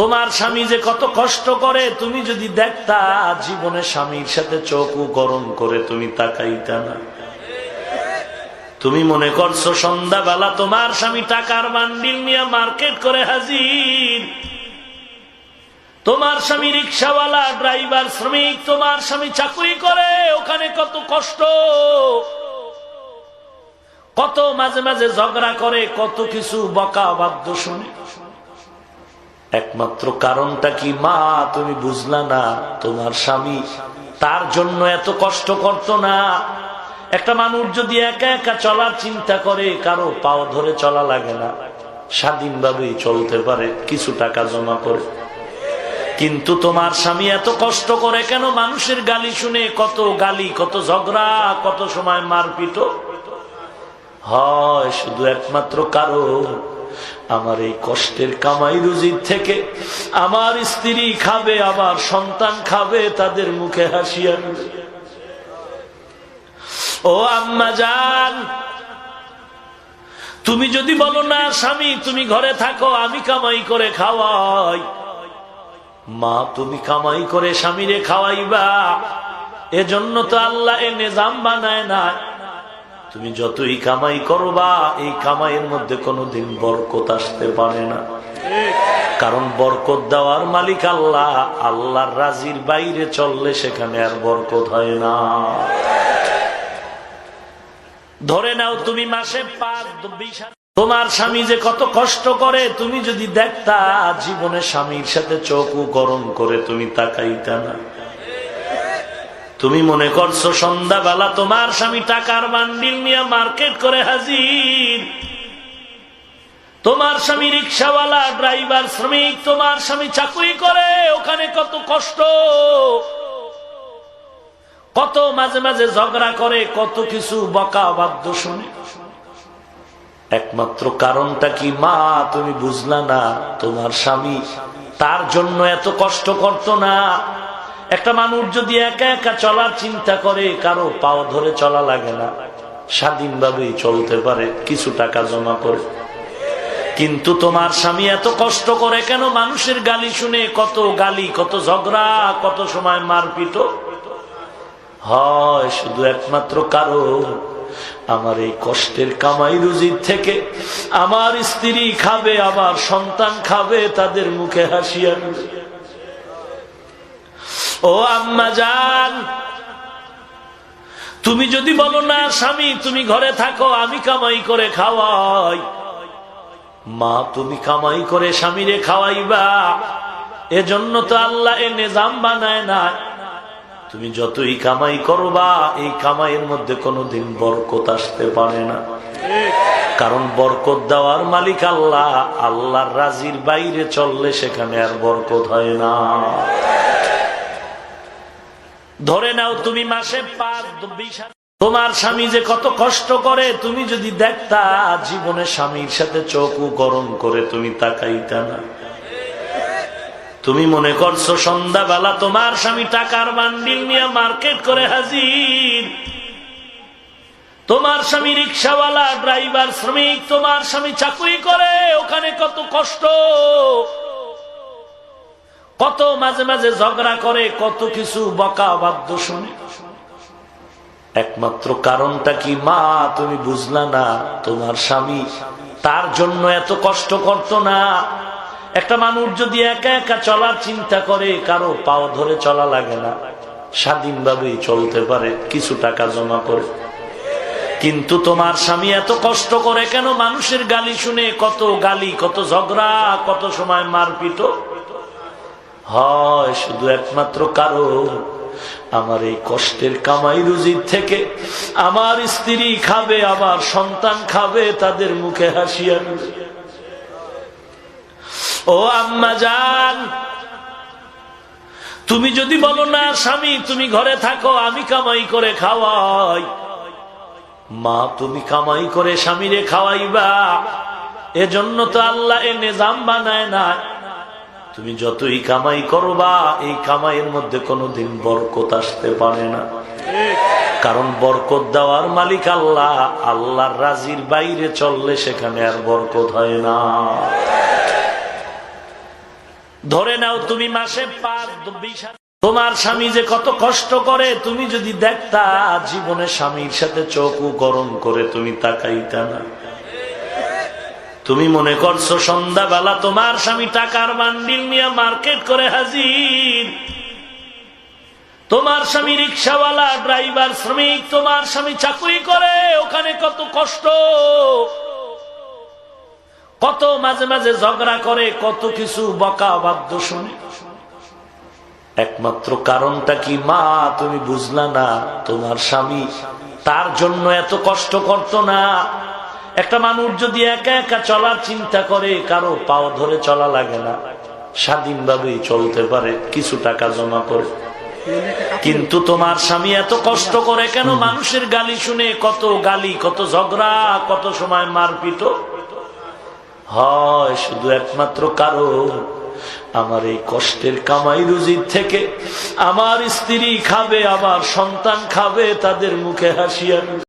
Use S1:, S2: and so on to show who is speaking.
S1: তোমার স্বামী যে কত কষ্ট করে তুমি যদি দেখতা, জীবনে স্বামীর সাথে চোখও গরম করে তুমি তাকাইতা না। তুমি মনে করছো সন্ধ্যাবেলা তোমার স্বামী টাকার বান্ডিল নিয়ে মার্কেট করে হাজির, তোমার স্বামী রিক্সাওয়ালা, ড্রাইভার, শ্রমিক, তোমার স্বামী চাকরি করে, ওখানে কত কষ্ট, কত মাঝে মাঝে ঝগড়া করে, কত কিছু বকা বাদ্য শুনে। একমাত্র কারণটা কি মা তুমি বুঝলা না? তোমার স্বামী তার জন্য এত কষ্ট করতো না। একটা মানুষ যদি একা একা চলার চিন্তা করে, কারো পাও ধরে চলা লাগে না, স্বাধীনভাবেই চলতে পারে, কিছু টাকা জমা করে। কিন্তু তোমার স্বামী এত কষ্ট করে কেন? মানুষের গালি শুনে, কত গালি, কত ঝগড়া, কত সময় মারপিট হয়। শুধু একমাত্র কারণ, আমার এই কষ্টের কামাই রুজির থেকে আমার স্ত্রী খাবে, আমার সন্তান খাবে, তাদের মুখে হাসি আনবে। ও আম্মা জান, তুমি যদি বলো না স্বামী তুমি ঘরে থাকো, আমি কামাই করে খাওয়াই, মা তুমি কামাই করে স্বামীরে খাওয়াইবা, এজন্য তো আল্লাহ এ নিজাম বানায় না। তুমি যতই কামাই করবা, এই কামাইয়ের মধ্যে কোনোদিন বরকত আসতে পারে না। কারণ বরকত দেওয়ার মালিক আল্লাহ, আল্লাহর রাজির বাইরে চললে সেখানে আর বরকত হয় না। ধরে নাও তুমি মাসে 5-20, তোমার স্বামী যে কত কষ্ট করে তুমি যদি দেখতা, জীবনে স্বামীর সাথে চোখও গরম করে তুমি তাকাইতা না। তুমি মনে করছো সন্ধ্যাবেলা তোমার স্বামী টাকার বান্ডিল নিয়ে মার্কেট করে হাজির, তোমার স্বামী রিক্সাওয়ালা, ড্রাইভার, শ্রমিক, তোমার স্বামী চাকরি করে, ওখানে কত কষ্ট, কত মাঝে মাঝে ঝগড়া করে, কত কিছু বকা বাদ্য শুনে। একমাত্র কারণটা কি মা তুমি বুঝলা না? তোমার স্বামী তার জন্য এত কষ্ট করতো না। একটা মানুষ যদি একা একা চলার চিন্তা করে, কারো পাও ধরে চলা লাগে না, স্বাধীনভাবেই চলতে পারে, কিছু টাকা জমা করে। কিন্তু তোমার স্বামী এত কষ্ট করে কেন? মানুষের গালি শুনে, কত গালি, কত ঝগড়া, কত সময় মারপিট হয়। শুধু একমাত্র কারণ, আমার এই কষ্টের কামাই রুজির থেকে আমার স্ত্রী খাবে, আমার সন্তান খাবে, তাদের মুখে হাসি আনবে। ও আম্মা জান, তুমি যদি বলো না স্বামী তুমি ঘরে থাকো, আমি কামাই করে খাওয়াই, মা তুমি কামাই করে স্বামীরে খাওয়াইবা, এজন্য তো আল্লাহ এ নিজাম বানায় না। তুমি যতই কামাই করবা, এই কামাইয়ের মধ্যে কোনোদিন বরকত আসতে পারে না। কারণ বরকত দেওয়ার মালিক আল্লাহ, আল্লাহর রাজির বাইরে চললে সেখানে আর বরকত হয় না। ধরে নাও তুমি মাসে 5-20, তোমার স্বামী যে কত কষ্ট করে তুমি যদি দেখতা, জীবনে স্বামীর সাথে চোখও গরম করে তুমি তাকাইতা না। তুমি মনে করছো সন্ধ্যাবেলা তোমার স্বামী টাকার বান্ডিল নিয়ে মার্কেট করে হাজির, তোমার স্বামী রিক্সাওয়ালা, ড্রাইভার, শ্রমিক, তোমার স্বামী চাকরি করে, ওখানে কত কষ্ট, কত মাঝে মাঝে ঝগড়া করে, কত কিছু বকা বাদ্য শুনে। একমাত্র কারণটা কি মা তুমি বুঝলা না? তোমার স্বামী তার জন্য এত কষ্ট করতো না। একটা মানুষ যদি একা একা চলার চিন্তা করে, কারো পাও ধরে চলা লাগে না, স্বাধীনভাবেই চলতে পারে, কিছু টাকা জমা করে। কিন্তু তোমার স্বামী এত কষ্ট করে কেন? মানুষের গালি শুনে, কত গালি, কত ঝগড়া, কত সময় মারপিট হয়। শুধু একমাত্র কারণ, আমার এই কষ্টের কামাই রুজির থেকে আমার স্ত্রী খাবে, আমার সন্তান খাবে, তাদের মুখে হাসি আনবে। ও আম্মা জান, তুমি যদি বলো না স্বামী তুমি ঘরে থাকো, আমি কামাই করে খাওয়াই, মা তুমি কামাই করে স্বামীরে খাওয়াইবা, এজন্য তো আল্লাহ এ নিজাম বানায় না। তুমি যতই কামাই করবা, এই কামাইয়ের মধ্যে কোনোদিন বরকত আসতে পারে না। কারণ বরকত দেওয়ার মালিক আল্লাহ, আল্লাহর রাজির বাইরে চললে সেখানে আর বরকত হয় না। ধরে নাও তুমি মাসে 5-20 তোমার স্বামী যে কত কষ্ট করে তুমি যদি দেখতা, জীবনে স্বামীর সাথে চোখও গরম করে তুমি তাকাইতা না। তুমি মনে করছো সন্ধ্যাবেলা তোমার স্বামী টাকার বান্ডিল নিয়ে মার্কেট করে হাজির, তোমার স্বামী রিক্সাওয়ালা, ড্রাইভার, শ্রমিক, তোমার স্বামী চাকরি করে, ওখানে কত কষ্ট, কত মাঝে মাঝে ঝগড়া করে, কত কিছু বকা বাদ্য শুনে। একমাত্র কারণটা কি মা? তুমি বুঝলা না, তোমার স্বামী তার জন্য এত কষ্ট করত না। একটা মানুষ যদি একা একা চলার চিন্তা করে, কারো পাও ধরে চলা লাগে না, স্বাধীনভাবেই চলতে পারে, কিছু টাকা জমা করে। কিন্তু তোমার স্বামী এত কষ্ট করে কেন? মানুষের গালি শুনে, কত গালি, কত ঝগড়া, কত সময় মারপিট হয়। শুধু একমাত্র কারণ, আমার এই কষ্টের কামাই রুজির থেকে আমার স্ত্রী খাবে, আমার সন্তান খাবে, তাদের মুখে হাসি আসবে।